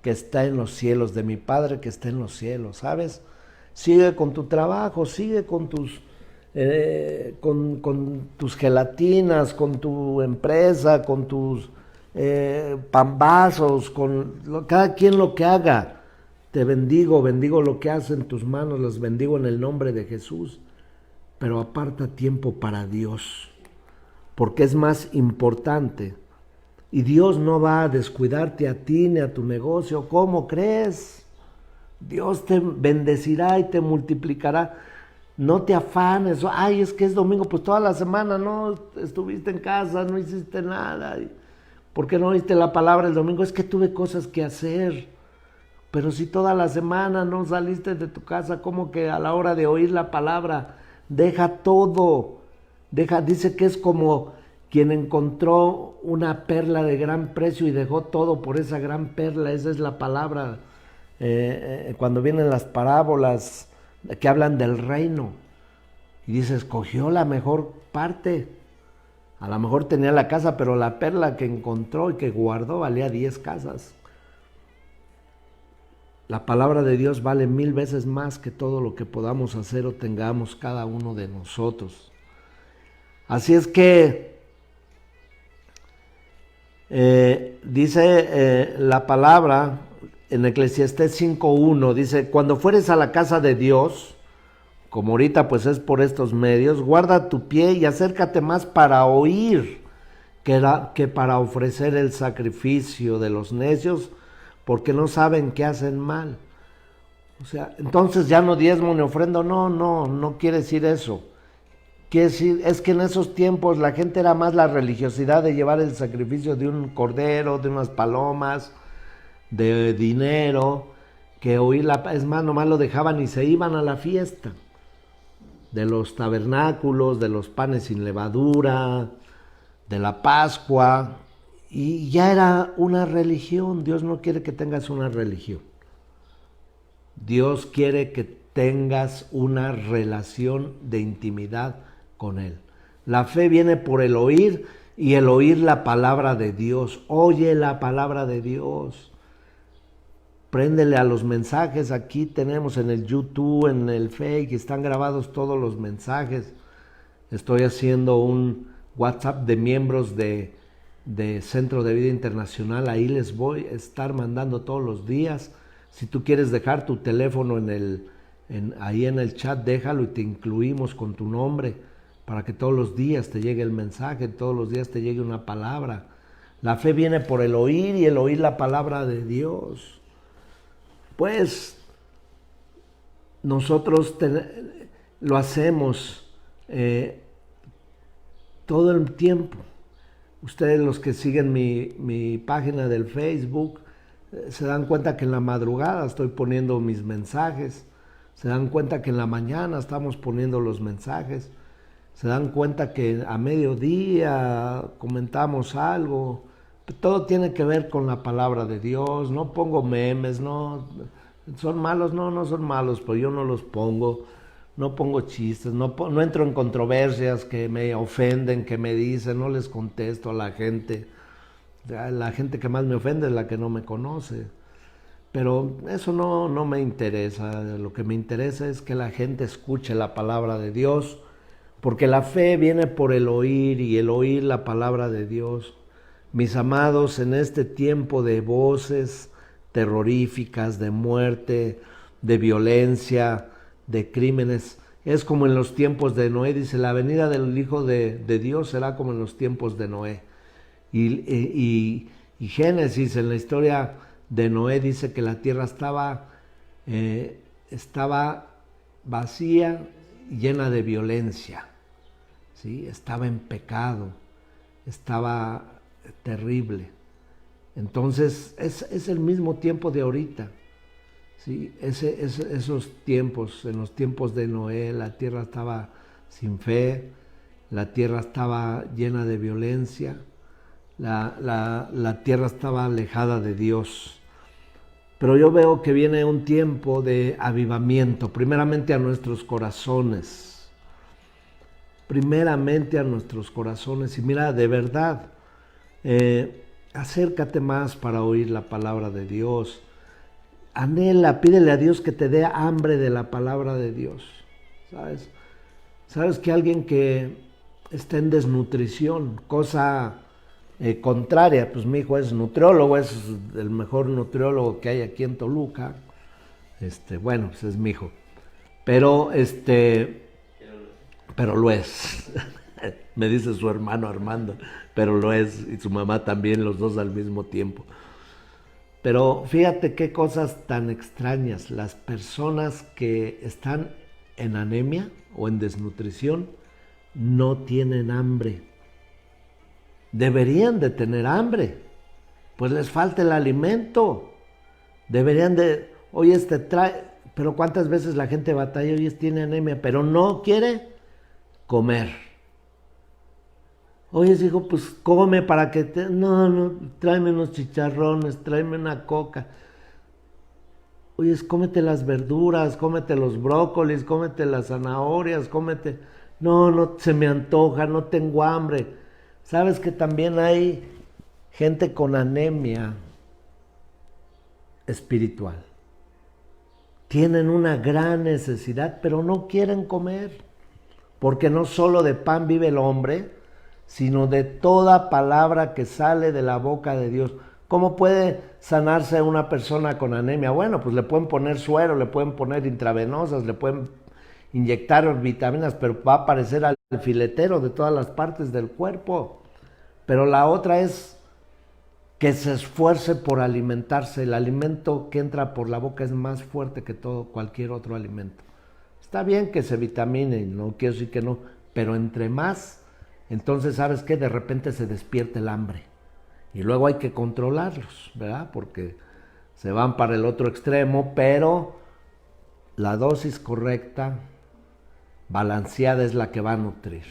que está en los cielos, de mi Padre que está en los cielos, ¿sabes? Sigue con tu trabajo, sigue con tus tus gelatinas, con tu empresa, con tus pambazos, cada quien lo que haga. Te bendigo lo que hace en tus manos, los bendigo en el nombre de Jesús. Pero aparta tiempo para Dios, porque es más importante. Y Dios no va a descuidarte a ti ni a tu negocio. ¿Cómo crees? Dios te bendecirá y te multiplicará. No te afanes. Ay, es que es domingo, pues toda la semana no estuviste en casa, no hiciste nada. ¿Por qué no oíste la palabra el domingo? Es que tuve cosas que hacer. Pero si toda la semana no saliste de tu casa, ¿cómo que a la hora de oír la palabra? Deja todo. Dice que es como quien encontró una perla de gran precio y dejó todo por esa gran perla. Esa es la palabra. Cuando vienen las parábolas que hablan del reino, y dice, escogió la mejor parte. A lo mejor tenía la casa, pero la perla que encontró y que guardó valía 10 casas. La palabra de Dios vale 1000 veces más que todo lo que podamos hacer o tengamos cada uno de nosotros. Así es que dice la palabra en Eclesiastés 5:1, dice, cuando fueres a la casa de Dios, como ahorita pues es por estos medios, guarda tu pie y acércate más para oír que para ofrecer el sacrificio de los necios, porque no saben que hacen mal. O sea, entonces ya no diezmo ni ofrendo, no quiere decir eso. Quiere decir, es que en esos tiempos la gente era más la religiosidad de llevar el sacrificio de un cordero, de unas palomas, de dinero, que oír es más, nomás lo dejaban y se iban a la fiesta de los tabernáculos, de los panes sin levadura, de la Pascua, y ya era una religión. Dios no quiere que tengas una religión. Dios quiere que tengas una relación de intimidad con Él. La fe viene por el oír y el oír la palabra de Dios. Oye la palabra de Dios. Préndele a los mensajes. Aquí tenemos en el YouTube, en el Facebook, están grabados todos los mensajes. Estoy haciendo un WhatsApp de miembros de Centro de Vida Internacional. Ahí les voy a estar mandando todos los días. Si tú quieres dejar tu teléfono ahí en el chat, déjalo y te incluimos con tu nombre para que todos los días te llegue el mensaje, todos los días te llegue una palabra. La fe viene por el oír y el oír la palabra de Dios. Pues nosotros lo hacemos todo el tiempo. Ustedes, los que siguen mi página del Facebook, se dan cuenta que en la madrugada estoy poniendo mis mensajes. Se dan cuenta que en la mañana estamos poniendo los mensajes. Se dan cuenta que a mediodía comentamos algo. Todo tiene que ver con la palabra de Dios. No pongo memes, no. ¿Son malos? No son malos, pero yo no los pongo. No pongo chistes, no entro en controversias que me ofenden, que me dicen, no les contesto a la gente. La gente que más me ofende es la que no me conoce. Pero eso no me interesa. Lo que me interesa es que la gente escuche la palabra de Dios, porque la fe viene por el oír y el oír la palabra de Dios. Mis amados, en este tiempo de voces terroríficas, de muerte, de violencia, de crímenes, es como en los tiempos de Noé. Dice, la venida del Hijo de Dios será como en los tiempos de Noé. Y Génesis, en la historia de Noé, dice que la tierra estaba vacía y llena de violencia, ¿sí? Estaba en pecado, estaba terrible. Entonces es el mismo tiempo de ahorita, ¿sí? Esos tiempos, en los tiempos de Noé, la tierra estaba sin fe, la tierra estaba llena de violencia, la tierra estaba alejada de Dios. Pero yo veo que viene un tiempo de avivamiento, primeramente a nuestros corazones. Primeramente a nuestros corazones. Y mira, de verdad, acércate más para oír la palabra de Dios. Anhela, pídele a Dios que te dé hambre de la palabra de Dios. ¿Sabes? Sabes que alguien que está en desnutrición, cosa contraria, pues mi hijo es nutriólogo, es el mejor nutriólogo que hay aquí en Toluca. Bueno, pues es mi hijo. Pero lo es. Me dice su hermano Armando, pero lo es, y su mamá también, los dos al mismo tiempo. Pero fíjate qué cosas tan extrañas. Las personas que están en anemia o en desnutrición no tienen hambre. Deberían de tener hambre, pues les falta el alimento. Deberían de, oye, pero ¿cuántas veces la gente batalla? Oye, tiene anemia, pero no quiere comer. Oye, hijo, pues come para que no, tráeme unos chicharrones, tráeme una coca. Oye, cómete las verduras, cómete los brócolis, cómete las zanahorias, cómete. No, se me antoja, no tengo hambre. ¿Sabes que también hay gente con anemia espiritual? Tienen una gran necesidad, pero no quieren comer, porque no solo de pan vive el hombre, sino de toda palabra que sale de la boca de Dios. ¿Cómo puede sanarse una persona con anemia? Bueno, pues le pueden poner suero, le pueden poner intravenosas, le pueden inyectar vitaminas, pero va a aparecer al filetero de todas las partes del cuerpo. Pero la otra es que se esfuerce por alimentarse. El alimento que entra por la boca es más fuerte que cualquier otro alimento. Está bien que se vitamine, no quiero decir que no, pero entre más, entonces ¿sabes qué? De repente se despierta el hambre. Y luego hay que controlarlos, ¿verdad? Porque se van para el otro extremo, pero la dosis correcta, balanceada, es la que va a nutrir.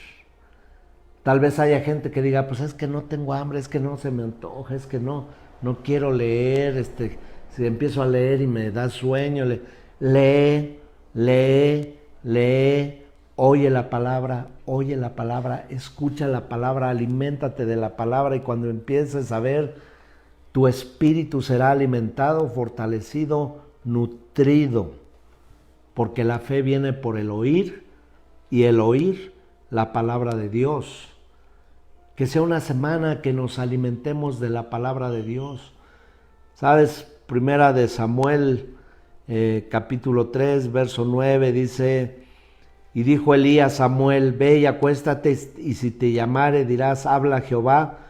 Tal vez haya gente que diga, pues es que no tengo hambre, es que no se me antoja, es que no quiero leer, si empiezo a leer y me da sueño, lee, oye la palabra, escucha la palabra, aliméntate de la palabra, y cuando empieces a ver, tu espíritu será alimentado, fortalecido, nutrido, porque la fe viene por el oír, y el oír la palabra de Dios. Que sea una semana que nos alimentemos de la palabra de Dios. ¿Sabes? Primera de Samuel, capítulo 3, verso 9, dice: y dijo Elí a Samuel, ve y acuéstate, y si te llamare dirás, habla Jehová,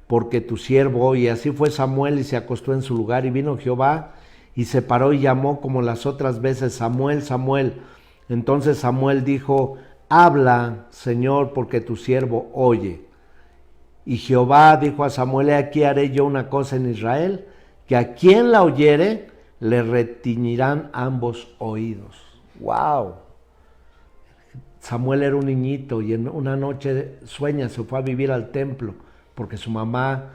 porque tu siervo oye. Así fue Samuel, y se acostó en su lugar, y vino Jehová, y se paró y llamó como las otras veces, Samuel, Samuel. Entonces Samuel dijo, habla, Señor, porque tu siervo oye. Y Jehová dijo a Samuel, he aquí haré yo una cosa en Israel, que a quien la oyere, le retiñirán ambos oídos. ¡Wow! Samuel era un niñito, y en una noche sueña, se fue a vivir al templo, porque su mamá,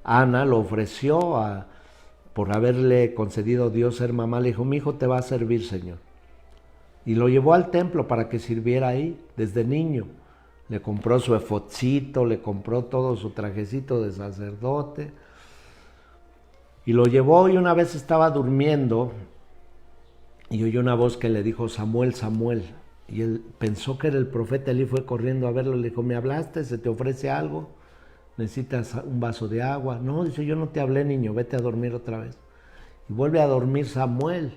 Ana, lo ofreció por haberle concedido Dios ser mamá. Le dijo, mi hijo te va a servir, Señor. Y lo llevó al templo para que sirviera ahí, desde niño. Le compró su efodcito, le compró todo su trajecito de sacerdote. Y lo llevó y una vez estaba durmiendo y oyó una voz que le dijo, Samuel, Samuel. Y él pensó que era el profeta Elí, fue corriendo a verlo, le dijo, ¿me hablaste? ¿Se te ofrece algo? ¿Necesitas un vaso de agua? No, dice, yo no te hablé, niño, vete a dormir otra vez. Y vuelve a dormir Samuel.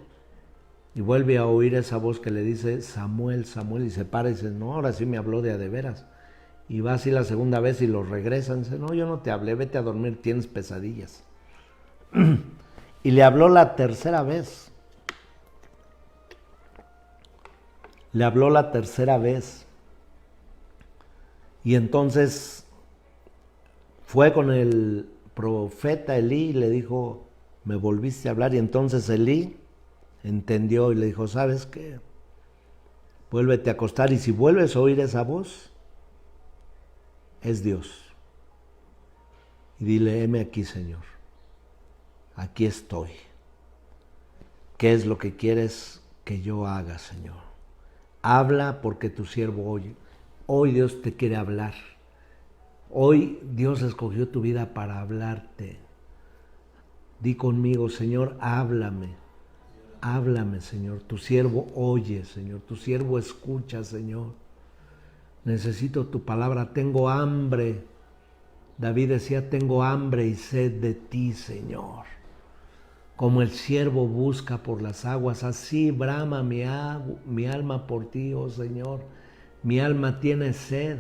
Y vuelve a oír esa voz que le dice, Samuel, Samuel. Y se para y dice, no, ahora sí me habló de veras. Y va así la segunda vez y lo regresan. Dice, no, yo no te hablé, vete a dormir, tienes pesadillas. Y le habló la tercera vez. Le habló la tercera vez. Y entonces fue con el profeta Elí y le dijo, me volviste a hablar. Y entonces Elí entendió y le dijo, ¿sabes qué? Vuélvete a acostar y si vuelves a oír esa voz, es Dios. Y dile, heme aquí, Señor. Aquí estoy. ¿Qué es lo que quieres que yo haga, Señor? Habla porque tu siervo oye. Hoy Dios te quiere hablar. Hoy Dios escogió tu vida para hablarte. Di conmigo, Señor, háblame. Háblame, Señor. Tu siervo oye, Señor. Tu siervo escucha, Señor. Necesito tu palabra. Tengo hambre. David decía, tengo hambre y sed de ti, Señor. Como el siervo busca por las aguas, así brama mi alma por ti, oh Señor. Mi alma tiene sed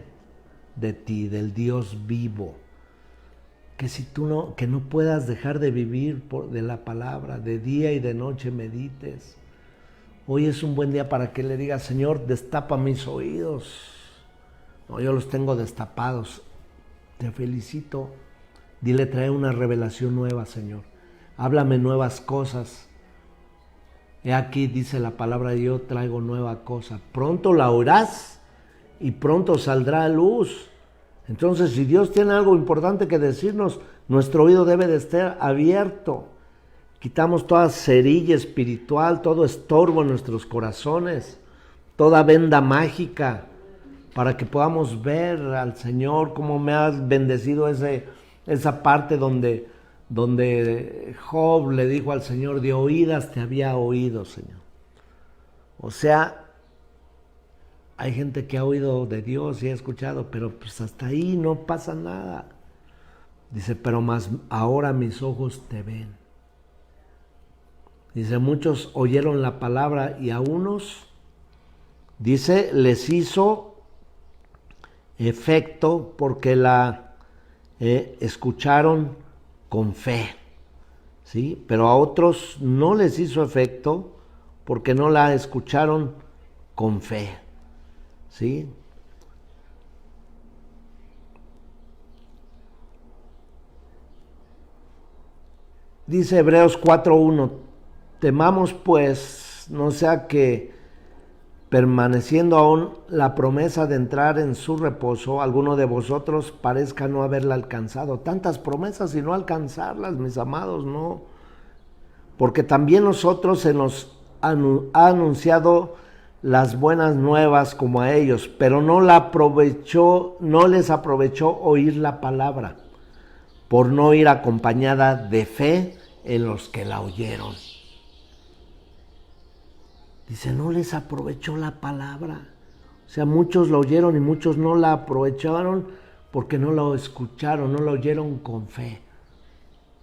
de ti, del Dios vivo. Que no puedas dejar de vivir de la palabra, de día y de noche medites. Hoy es un buen día para que le digas, Señor, destapa mis oídos. No, yo los tengo destapados. Te felicito. Dile, trae una revelación nueva, Señor. Háblame nuevas cosas. He aquí, dice la palabra de Dios, traigo nueva cosa. Pronto la oirás y pronto saldrá a luz. Entonces, si Dios tiene algo importante que decirnos, nuestro oído debe de estar abierto. Quitamos toda cerilla espiritual, todo estorbo en nuestros corazones, toda venda mágica, para que podamos ver al Señor, cómo me has bendecido esa parte donde Job le dijo al Señor, de oídas te había oído, Señor. O sea, hay gente que ha oído de Dios y ha escuchado, pero pues hasta ahí no pasa nada. Dice, pero más ahora mis ojos te ven. Dice, muchos oyeron la palabra y a unos, dice, les hizo efecto porque la escucharon con fe, ¿sí? Pero a otros no les hizo efecto porque no la escucharon con fe, ¿sí? Dice Hebreos 4:1, temamos pues, no sea que permaneciendo aún la promesa de entrar en su reposo, alguno de vosotros parezca no haberla alcanzado. Tantas promesas y no alcanzarlas, mis amados, no. Porque también nosotros se nos ha anunciado las buenas nuevas como a ellos, pero no les aprovechó oír la palabra, por no ir acompañada de fe en los que la oyeron. Dice, no les aprovechó la palabra. O sea, muchos la oyeron y muchos no la aprovecharon porque no la escucharon, no la oyeron con fe.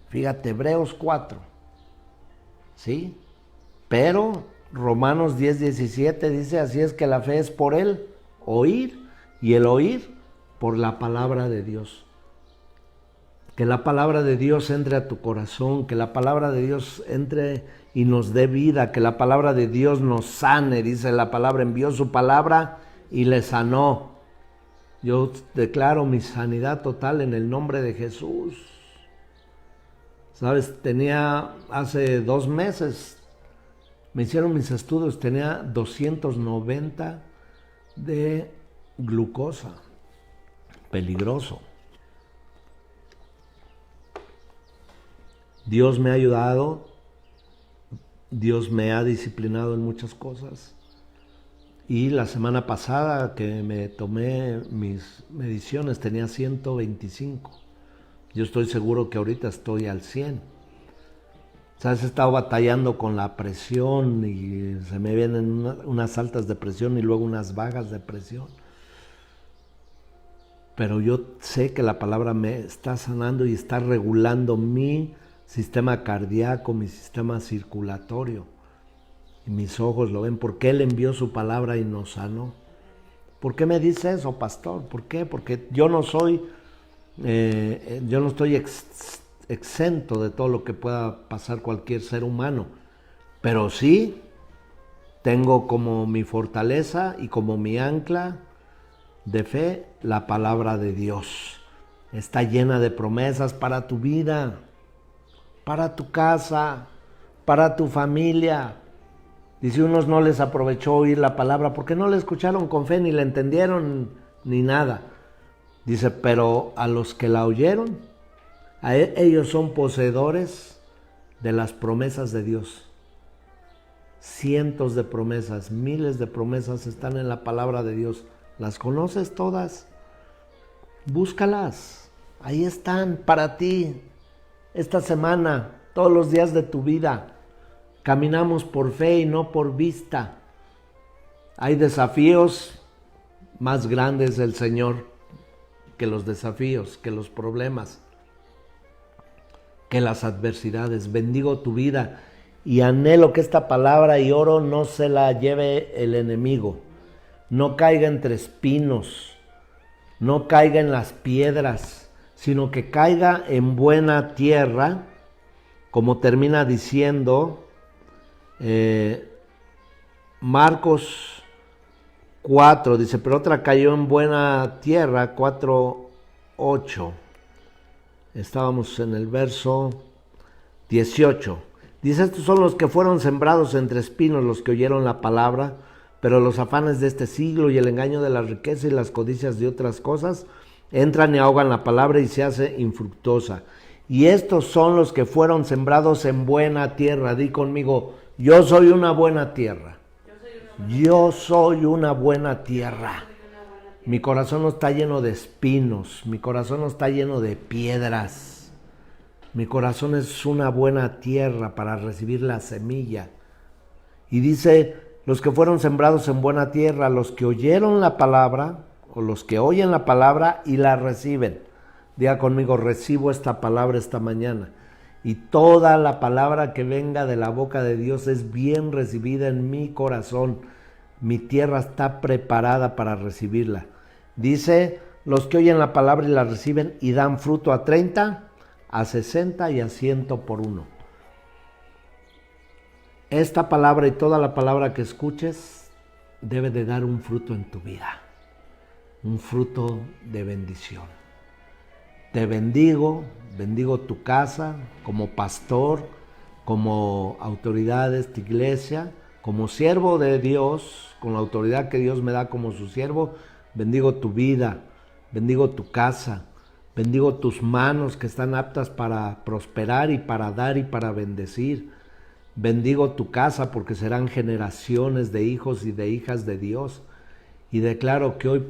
Fíjate, Hebreos 4, ¿sí? Pero Romanos 10:17 dice, así es que la fe es por el oír y el oír por la palabra de Dios. Que la palabra de Dios entre a tu corazón, que la palabra de Dios entre y nos dé vida, que la palabra de Dios nos sane. Dice la palabra, envió su palabra y le sanó. Yo declaro mi sanidad total en el nombre de Jesús. Sabes, hace 2 meses, me hicieron mis estudios, tenía 290 de glucosa, peligroso. Dios me ha ayudado, Dios me ha disciplinado en muchas cosas. Y la semana pasada que me tomé mis mediciones tenía 125. Yo estoy seguro que ahorita estoy al 100. ¿Sabes? He estado batallando con la presión y se me vienen unas altas de presión y luego unas bajas de presión. Pero yo sé que la palabra me está sanando y está regulando mi sistema cardíaco, mi sistema circulatorio. Y mis ojos lo ven porque Él envió su palabra y nos sanó. ¿Por qué me dice eso, pastor? ¿Por qué? Porque yo no estoy exento de todo lo que pueda pasar cualquier ser humano. Pero sí tengo como mi fortaleza y como mi ancla de fe la palabra de Dios. Está llena de promesas para tu vida, para tu casa, para tu familia. Y si unos no les aprovechó oír la palabra porque no la escucharon con fe, ni la entendieron, ni nada. Dice, pero a los que la oyeron, ellos son poseedores de las promesas de Dios. Cientos de promesas, miles de promesas están en la palabra de Dios. ¿Las conoces todas? Búscalas. Ahí están para ti. Esta semana, todos los días de tu vida. Caminamos por fe y no por vista. Hay desafíos más grandes del Señor que los desafíos, que los problemas, que las adversidades. Bendigo tu vida y anhelo que esta palabra y oro no se la lleve el enemigo. No caiga entre espinos, no caiga en las piedras, sino que caiga en buena tierra, como termina diciendo Marcos 4, dice, pero otra cayó en buena tierra, 4:8. Estábamos en el verso 18. Dice, estos son los que fueron sembrados entre espinos, los que oyeron la palabra, pero los afanes de este siglo y el engaño de la riqueza y las codicias de otras cosas entran y ahogan la palabra y se hace infructuosa. Y estos son los que fueron sembrados en buena tierra. Di conmigo, yo soy una buena tierra. Yo soy una buena tierra. Mi corazón no está lleno de espinos, mi corazón no está lleno de piedras. Mi corazón es una buena tierra para recibir la semilla. Y dice, los que fueron sembrados en buena tierra, los que oyeron la palabra, o los que oyen la palabra y la reciben. Diga conmigo, recibo esta palabra esta mañana. Y toda la palabra que venga de la boca de Dios es bien recibida en mi corazón. Mi tierra está preparada para recibirla. Dice, los que oyen la palabra y la reciben y dan fruto a 30, a 60 y a 100 por uno. Esta palabra y toda la palabra que escuches debe de dar un fruto en tu vida. Un fruto de bendición. Te bendigo, bendigo tu casa como pastor, como autoridad de esta iglesia, como siervo de Dios, con la autoridad que Dios me da como su siervo. Bendigo tu vida, bendigo tu casa, bendigo tus manos que están aptas para prosperar y para dar y para bendecir. Bendigo tu casa porque serán generaciones de hijos y de hijas de Dios. Y declaro que hoy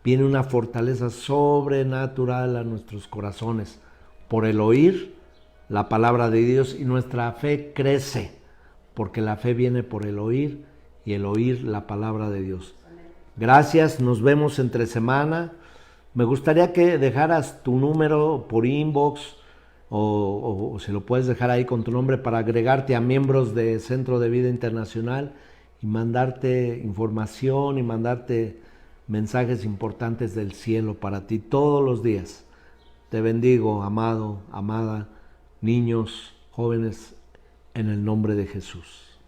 viene una fortaleza sobrenatural a nuestros corazones por el oír la palabra de Dios, y nuestra fe crece porque la fe viene por el oír y el oír la palabra de Dios. Gracias, nos vemos entre semana. Me gustaría que dejaras tu número por inbox o si lo puedes dejar ahí con tu nombre para agregarte a miembros de Centro de Vida Internacional y mandarte información y mandarte mensajes importantes del cielo para ti todos los días. Te bendigo, amado, amada, niños, jóvenes, en el nombre de Jesús.